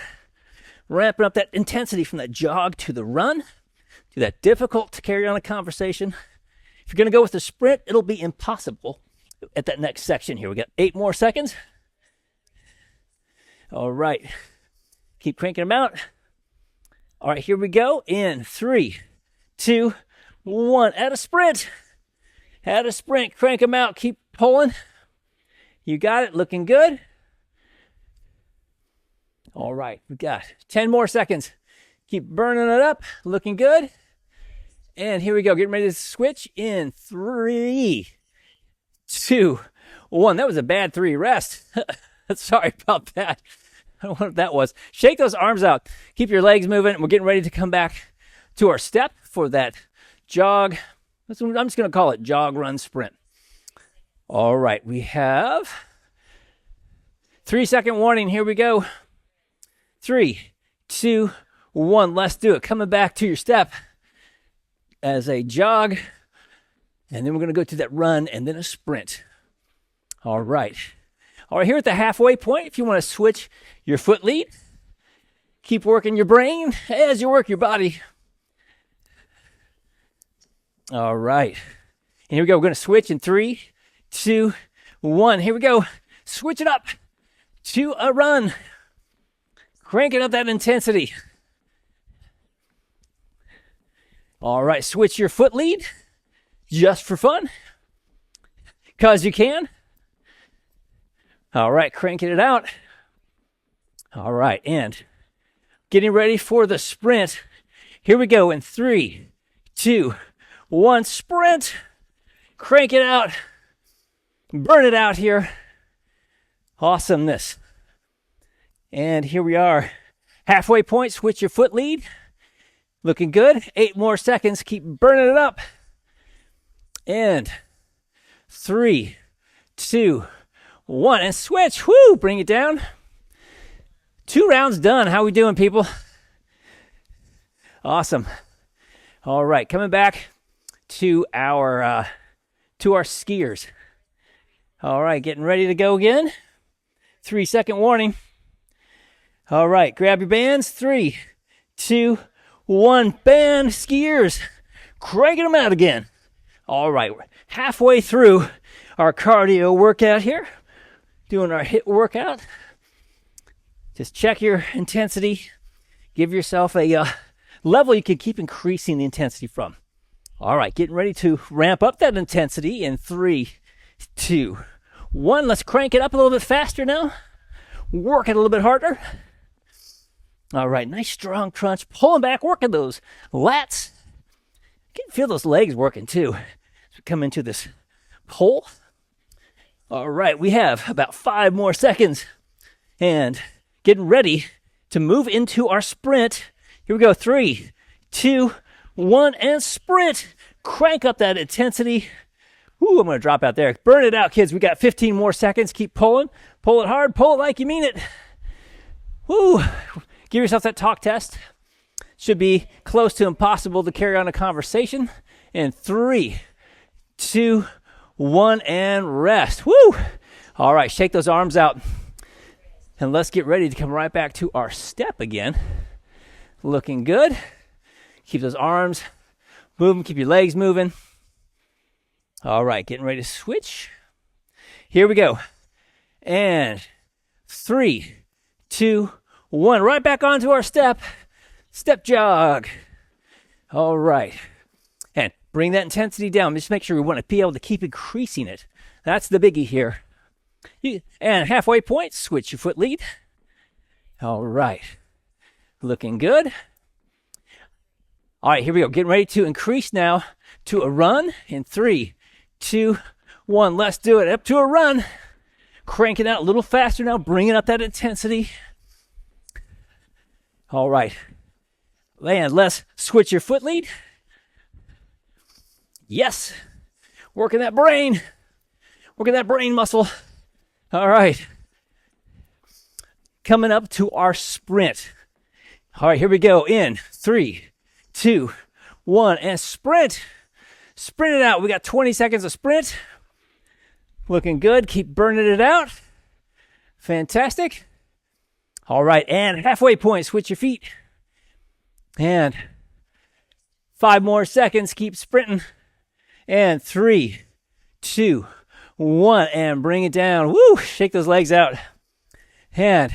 Ramping up that intensity from that jog to the run, to that difficult to carry on a conversation. If you're going to go with the sprint, it'll be impossible at that next section here. We got 8 more seconds. All right. Keep cranking them out. All right, here we go. In 3, 2, 1. At a sprint. At a sprint. Crank them out. Keep pulling. You got it. Looking good. All right, we got 10 more seconds. Keep burning it up. Looking good. And here we go. Getting ready to switch in 3, 2, 1. That was a bad 3. Rest. Sorry about that. I don't know what that was. Shake those arms out. Keep your legs moving. We're getting ready to come back to our step for that jog. I'm just going to call it jog, run, sprint. All right, we have 3-second warning. Here we go. 3, 2, 1. Let's do it. Coming back to your step as a jog. And then we're going to go to that run and then a sprint. All right. All right, here at the halfway point, if you want to switch your foot lead, keep working your brain as you work your body. All right. And here we go. We're going to switch in 3, 2, 1. Here we go. Switch it up to a run. Cranking up that intensity. All right. Switch your foot lead just for fun because you can. All right. Cranking it out. All right. And getting ready for the sprint. Here we go in 3, 2, 1. Sprint. Crank it out. Burn it out here. Awesomeness. And here we are. Halfway point. Switch your foot lead. Looking good. 8 more seconds. Keep burning it up. And 3, 2, 1. And switch. Woo! Bring it down. 2 rounds done. How we doing, people? Awesome. All right. Coming back to our skiers. All right. Getting ready to go again. 3-second warning. All right. Grab your bands. 3, 2, 1. Band skiers. Cranking them out again. All right. We're halfway through our cardio workout here. Doing our HIIT workout. Just check your intensity. Give yourself a level you can keep increasing the intensity from. All right. Getting ready to ramp up that intensity in 3, 2, 1. Let's crank it up a little bit faster now. Work it a little bit harder. All right, nice strong crunch. Pulling back, working those lats. You can feel those legs working too. As we come into this pull. All right, we have about 5 more seconds. And getting ready to move into our sprint. Here we go, 3, 2, 1, and sprint. Crank up that intensity. Ooh, I'm going to drop out there. Burn it out, kids. We got 15 more seconds. Keep pulling. Pull it hard. Pull it like you mean it. Woo. Give yourself that talk test. Should be close to impossible to carry on a conversation. In 3, 2, 1, and rest. Woo. All right, shake those arms out. And let's get ready to come right back to our step again. Looking good. Keep those arms moving. Keep your legs moving. All right, getting ready to switch. Here we go. And 3, 2, 1. Right back onto our step. Step jog. All right. And bring that intensity down. Just make sure we want to be able to keep increasing it. That's the biggie here. And halfway point, switch your foot lead. All right. Looking good. All right, here we go. Getting ready to increase now to a run in 3, 2, 1. Let's do it. Up to a run. Cranking out a little faster now. Bringing up that intensity. All right. And let's switch your foot lead. Yes. Working that brain. Working that brain muscle. All right. Coming up to our sprint. All right, here we go. In 3, 2, 1, and sprint. Sprint it out. We got 20 seconds of sprint. Looking good. Keep burning it out. Fantastic. All right, and halfway point. Switch your feet. And 5 more seconds. Keep sprinting. And 3, 2, 1, and bring it down. Woo! Shake those legs out. And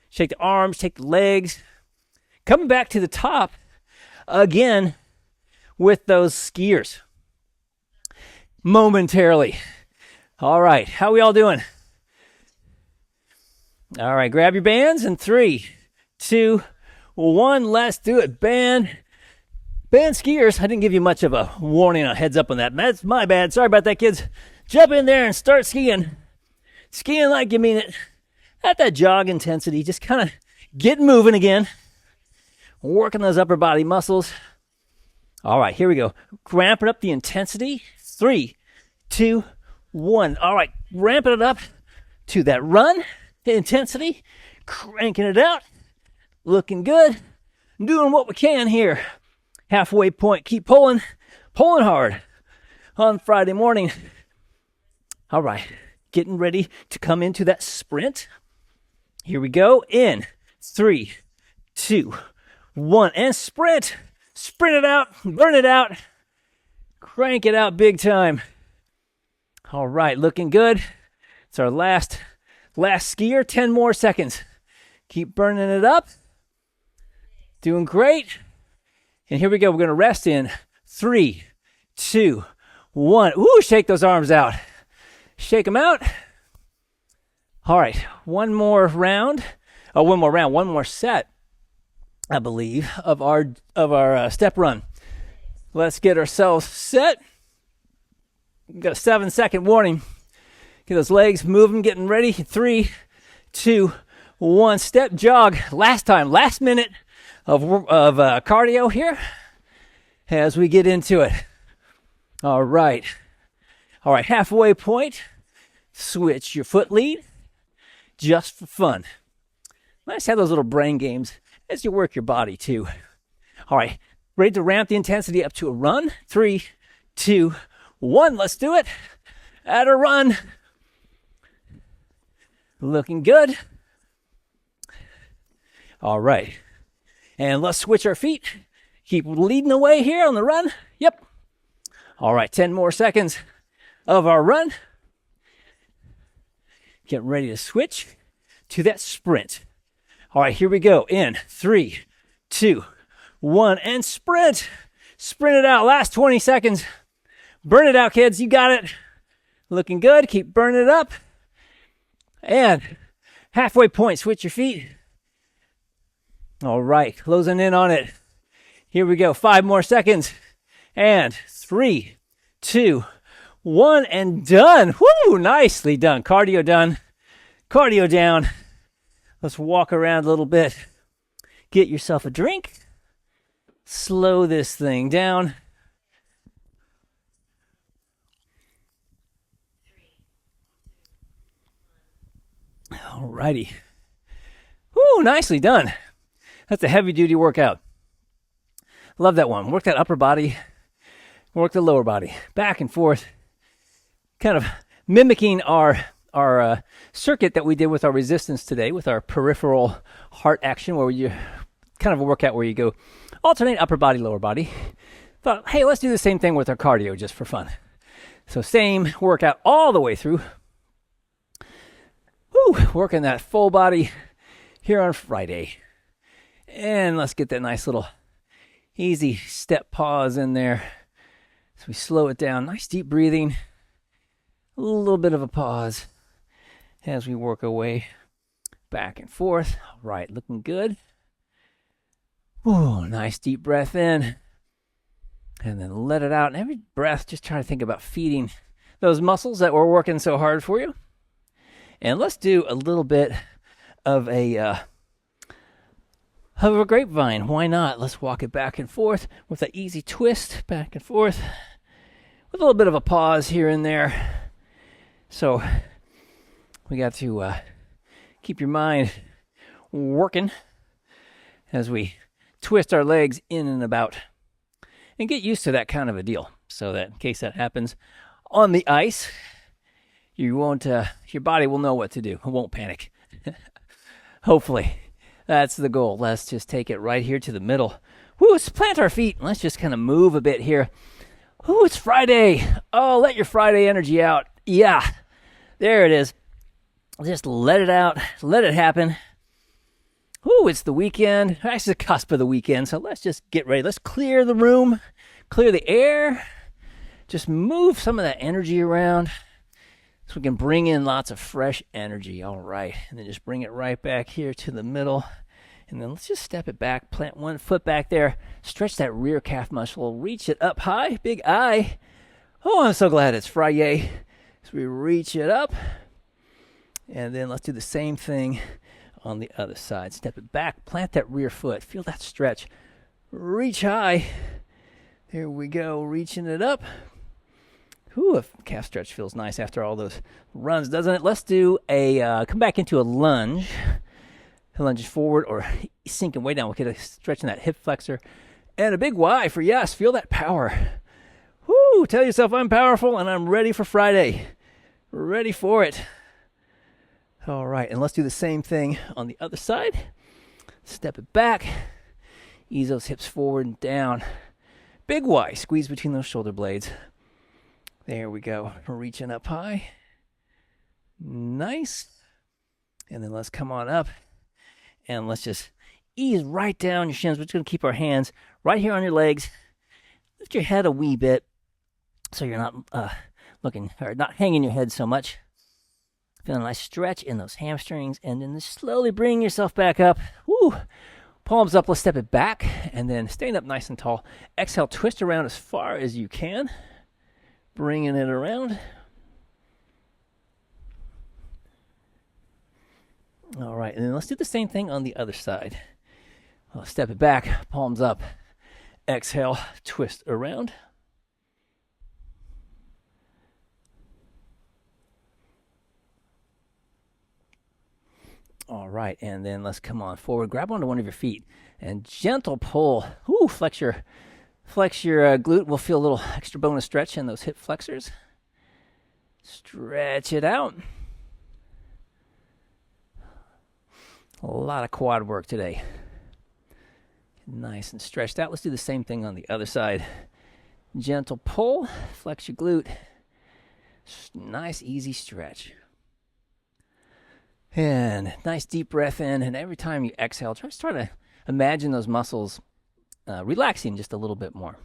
shake the arms, shake the legs. Coming back to the top again with those skiers. Momentarily. All right, how we all doing? All right, grab your bands in 3, 2, 1. Let's do it. Band skiers. I didn't give you much of a warning, a heads up on that. That's my bad. Sorry about that, kids. Jump in there and start skiing. Skiing like you mean it. At that jog intensity. Just kind of get moving again. Working those upper body muscles. All right, here we go. Ramping up the intensity. 3, 2, 1. All right, ramping it up to that run intensity. Cranking it out. Looking good. Doing what we can here. Halfway point. Keep pulling. Pulling hard on Friday morning. All right. Getting ready to come into that sprint. Here we go. In 3, 2, 1. And sprint. Sprint it out. Burn it out. Crank it out big time. All right. Looking good. It's our last skier. 10 more seconds. Keep burning it up. Doing great. And here we go. We're going to rest in 3, 2, 1. Ooh, shake those arms out. Shake them out. All right. One more set, I believe, of our step run. Let's get ourselves set. We've got a 7-second warning. Get those legs moving, getting ready. 3, 2, 1. Step jog. Last minute of cardio here as we get into it. All right. Halfway point. Switch your foot lead just for fun. Nice to have those little brain games as you work your body too. All right. Ready to ramp the intensity up to a run. 3, 2, 1. Let's do it. At a run. Looking good. All right. And let's switch our feet. Keep leading the way here on the run. Yep. All right. 10 more seconds of our run. Get ready to switch to that sprint. All right. Here we go. In 3, 2, 1. And sprint. Sprint it out. Last 20 seconds. Burn it out, kids. You got it. Looking good. Keep burning it up. And halfway point. Switch your feet. All right. Closing in on it. Here we go. 5 more seconds. And 3, 2, 1. And done. Woo! Nicely done. Cardio done. Cardio down. Let's walk around a little bit. Get yourself a drink. Slow this thing down. All righty. Woo! Nicely done. That's a heavy-duty workout. Love that one. Work that upper body. Work the lower body. Back and forth. Kind of mimicking our circuit that we did with our resistance today with our peripheral heart action, where you kind of a workout where you go alternate upper body, lower body. Thought, hey, let's do the same thing with our cardio just for fun. So same workout all the way through. Woo! Working that full body here on Friday. And let's get that nice little easy step pause in there. So we slow it down. Nice deep breathing. A little bit of a pause as we work our way back and forth. All right, looking good. Ooh, nice deep breath in. And then let it out. And every breath, just try to think about feeding those muscles that were working so hard for you. And let's do a little bit of a grapevine. Why not? Let's walk it back and forth with an easy twist back and forth with a little bit of a pause here and there. So we got to keep your mind working as we twist our legs in and about and get used to that kind of a deal, so that in case that happens on the ice, you won't, your body will know what to do. It won't panic. Hopefully. That's the goal. Let's just take it right here to the middle. Woo, let's plant our feet. Let's just kind of move a bit here. Woo, it's Friday. Oh, let your Friday energy out. Yeah, there it is. Just let it out. Let it happen. Woo, it's the weekend. Actually, the cusp of the weekend. So let's just get ready. Let's clear the room, clear the air. Just move some of that energy around so we can bring in lots of fresh energy. All right. And then just bring it right back here to the middle. And then let's just step it back. Plant one foot back there. Stretch that rear calf muscle. Reach it up high. Big I. Oh, I'm so glad it's Friday. So we reach it up. And then let's do the same thing on the other side. Step it back. Plant that rear foot. Feel that stretch. Reach high. There we go. Reaching it up. Ooh, a calf stretch feels nice after all those runs, doesn't it? Let's do a, come back into a lunge. lunges forward or sinking way down. We'll get a stretch in that hip flexor. And a big Y for yes. Feel that power. Woo! Tell yourself I'm powerful and I'm ready for Friday. Ready for it. All right, and let's do the same thing on the other side. Step it back. Ease those hips forward and down. Big Y. Squeeze between those shoulder blades. There we go. Reaching up high. Nice. And then let's come on up. And let's just ease right down your shins. We're just going to keep our hands right here on your legs. Lift your head a wee bit so you're not not hanging your head so much. Feel a nice stretch in those hamstrings. And then just slowly bring yourself back up. Woo! Palms up. Let's step it back. And then stand up nice and tall. Exhale, twist around as far as you can. Bringing it around. All right, and then let's do the same thing on the other side. I'll step it back, palms up. Exhale, twist around. All right, and then let's come on forward. Grab onto one of your feet and gentle pull. Woo, flex your glute. We'll feel a little extra bonus stretch in those hip flexors. Stretch it out. A lot of quad work today. Nice and stretched out. Let's do the same thing on the other side. Gentle pull, flex your glute. Nice, easy stretch. And nice deep breath in. And every time you exhale, try to imagine those muscles relaxing just a little bit more.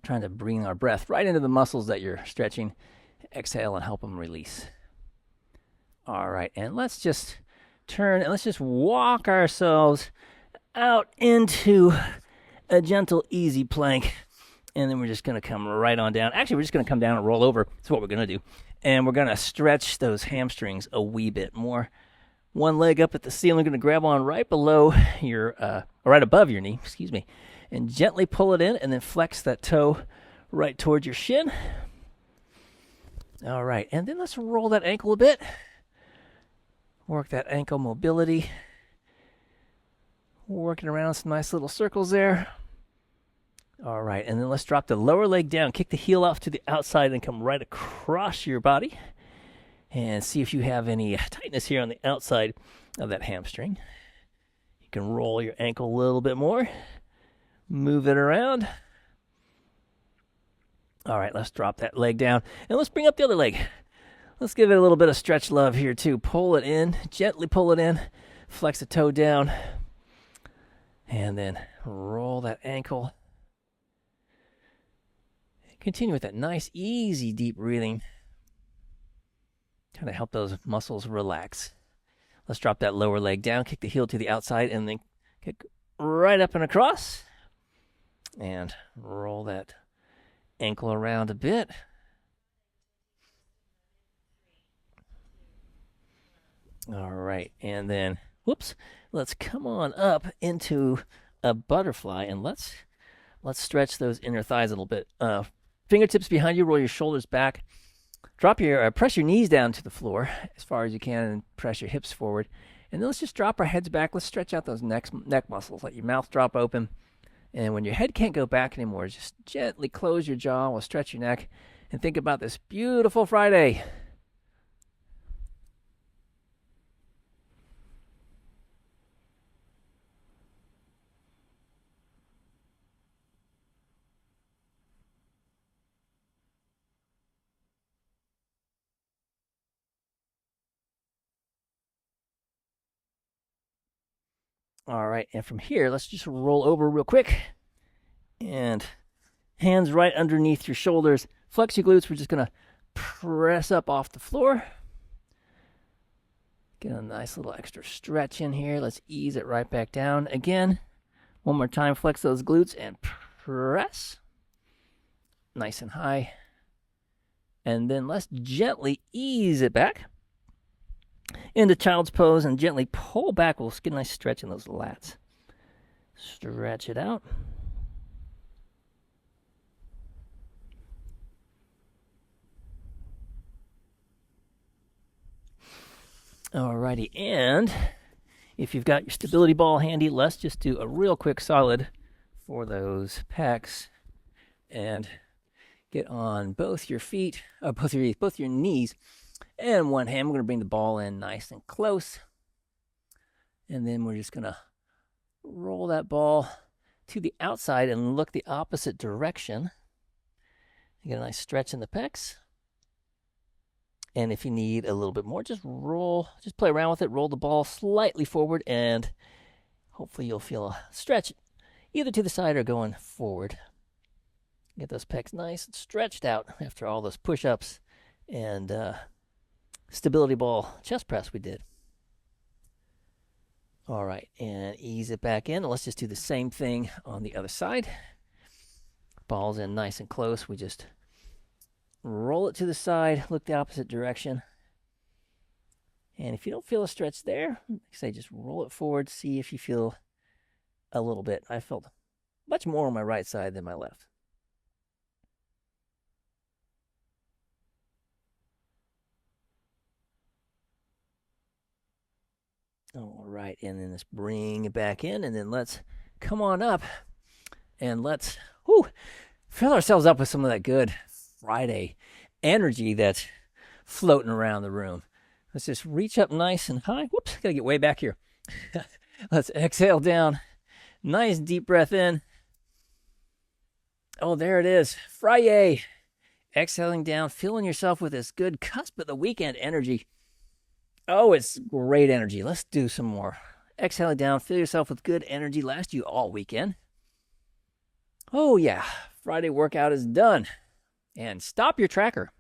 Trying to bring our breath right into the muscles that you're stretching. Exhale and help them release. All right, and let's just turn and let's just walk ourselves out into a gentle, easy plank. And then we're just going to come right on down. Actually, we're just going to come down and roll over. That's what we're going to do. And we're going to stretch those hamstrings a wee bit more. One leg up at the ceiling. Going to grab on right below your, right above your knee, and gently pull it in and then flex that toe right towards your shin. All right. And then let's roll that ankle a bit. Work that ankle mobility. Working around some nice little circles there. All right, and then let's drop the lower leg down. Kick the heel off to the outside and come right across your body. And see if you have any tightness here on the outside of that hamstring. You can roll your ankle a little bit more. Move it around. All right, let's drop that leg down. And let's bring up the other leg. Let's give it a little bit of stretch love here too. Pull it in, gently pull it in. Flex the toe down. And then roll that ankle. Continue with that nice, easy, deep breathing. Kind of help those muscles relax. Let's drop that lower leg down, kick the heel to the outside, and then kick right up and across. And roll that ankle around a bit. All right, and then, let's come on up into a butterfly, and let's stretch those inner thighs a little bit. Fingertips behind you, roll your shoulders back. Press your knees down to the floor as far as you can, and press your hips forward. And then let's just drop our heads back. Let's stretch out those neck muscles. Let your mouth drop open. And when your head can't go back anymore, just gently close your jaw. We'll stretch your neck and think about this beautiful Friday. All right, and from here, let's just roll over real quick. And hands right underneath your shoulders. Flex your glutes. We're just going to press up off the floor. Get a nice little extra stretch in here. Let's ease it right back down. Again, one more time, flex those glutes and press. Nice and high. And then let's gently ease it back into child's pose and gently pull back. We'll get a nice stretch in those lats. Stretch it out. Alrighty, and If you've got your stability ball handy, let's just do a real quick solid for those pecs and get on both your feet, both your knees, and one hand. We're going to bring the ball in nice and close, and then we're just going to roll that ball to the outside and look the opposite direction. You get a nice stretch in the pecs. And if you need a little bit more, just play around with it, roll the ball slightly forward, and hopefully you'll feel a stretch either to the side or going forward. Get those pecs nice and stretched out after all those push-ups and stability ball chest press we did. All right, and ease it back in. Let's just do the same thing on the other side. Ball's in nice and close. We just roll it to the side, look the opposite direction. And if you don't feel a stretch there, like I say, just roll it forward, see if you feel a little bit. I felt much more on my right side than my left. All right, and then let's bring it back in, and then let's come on up, and let's fill ourselves up with some of that good Friday energy that's floating around the room. Let's just reach up nice and high. Whoops, gotta get way back here. Let's exhale down. Nice deep breath in. Oh, there it is. Friday. Exhaling down, filling yourself with this good cusp of the weekend energy. Oh, it's great energy. Let's do some more. Exhaling down, fill yourself with good energy. Last you all weekend. Oh, yeah. Friday workout is done. And stop your tracker.